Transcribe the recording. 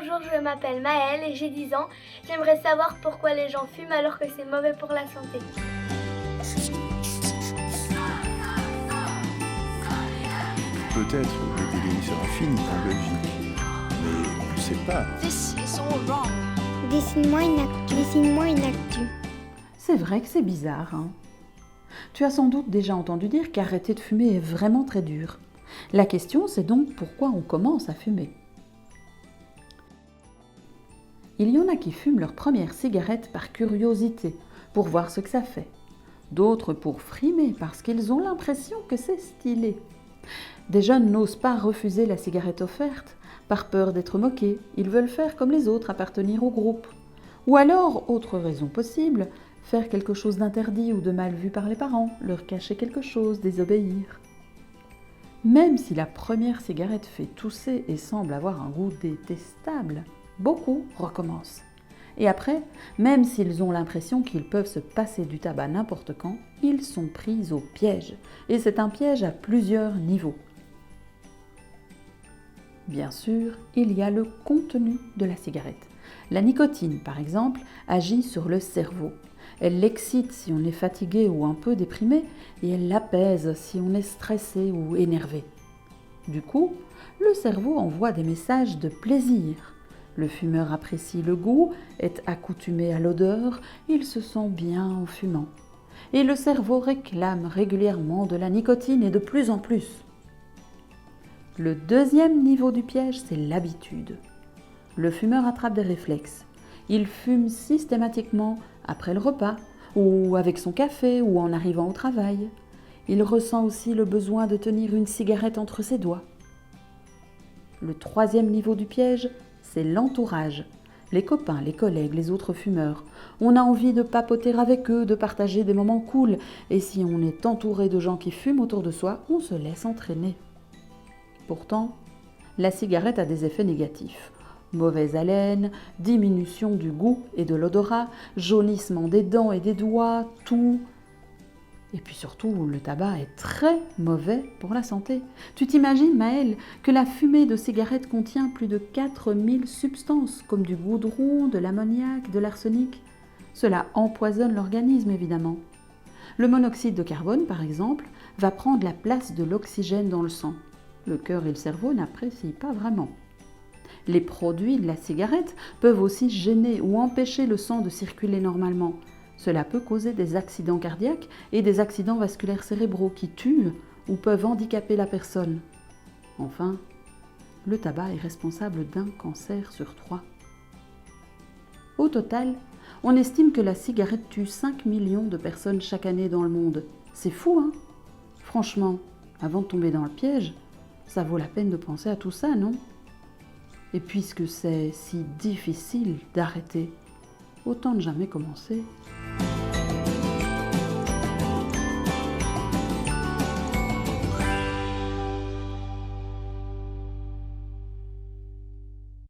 Bonjour, je m'appelle Maëlle et j'ai 10 ans. J'aimerais savoir pourquoi les gens fument alors que c'est mauvais pour la santé. Peut-être le délit sera fini en Belgique, mais on ne sait pas. This is all wrong. Dessine-moi une actu. C'est vrai que c'est bizarre, hein. Tu as sans doute déjà entendu dire qu'arrêter de fumer est vraiment très dur. La question, c'est donc pourquoi on commence à fumer. Il y en a qui fument leur première cigarette par curiosité, pour voir ce que ça fait. D'autres pour frimer, parce qu'ils ont l'impression que c'est stylé. Des jeunes n'osent pas refuser la cigarette offerte, par peur d'être moqués. Ils veulent faire comme les autres, appartenir au groupe. Ou alors, autre raison possible, faire quelque chose d'interdit ou de mal vu par les parents, leur cacher quelque chose, désobéir. Même si la première cigarette fait tousser et semble avoir un goût détestable, beaucoup recommencent. Et après, même s'ils ont l'impression qu'ils peuvent se passer du tabac n'importe quand, ils sont pris au piège. Et c'est un piège à plusieurs niveaux. Bien sûr, il y a le contenu de la cigarette. La nicotine, par exemple, agit sur le cerveau. Elle l'excite si on est fatigué ou un peu déprimé et elle l'apaise si on est stressé ou énervé. Du coup, le cerveau envoie des messages de plaisir. Le fumeur apprécie le goût, est accoutumé à l'odeur, il se sent bien en fumant. Et le cerveau réclame régulièrement de la nicotine et de plus en plus. Le deuxième niveau du piège, c'est l'habitude. Le fumeur attrape des réflexes. Il fume systématiquement après le repas, ou avec son café, ou en arrivant au travail. Il ressent aussi le besoin de tenir une cigarette entre ses doigts. Le troisième niveau du piège, c'est l'entourage. Les copains, les collègues, les autres fumeurs. On a envie de papoter avec eux, de partager des moments cool. Et si on est entouré de gens qui fument autour de soi, on se laisse entraîner. Pourtant, la cigarette a des effets négatifs. Mauvaise haleine, diminution du goût et de l'odorat, jaunissement des dents et des doigts, tout. Et puis surtout, le tabac est très mauvais pour la santé. Tu t'imagines, Maëlle, que la fumée de cigarette contient plus de 4000 substances, comme du goudron, de l'ammoniac, de l'arsenic. Cela empoisonne l'organisme, évidemment. Le monoxyde de carbone, par exemple, va prendre la place de l'oxygène dans le sang. Le cœur et le cerveau n'apprécient pas vraiment. Les produits de la cigarette peuvent aussi gêner ou empêcher le sang de circuler normalement. Cela peut causer des accidents cardiaques et des accidents vasculaires cérébraux qui tuent ou peuvent handicaper la personne. Enfin, le tabac est responsable d'un cancer sur 3. Au total, on estime que la cigarette tue 5 millions de personnes chaque année dans le monde. C'est fou, hein? Franchement, avant de tomber dans le piège, ça vaut la peine de penser à tout ça, non? Et puisque c'est si difficile d'arrêter, autant ne jamais commencer.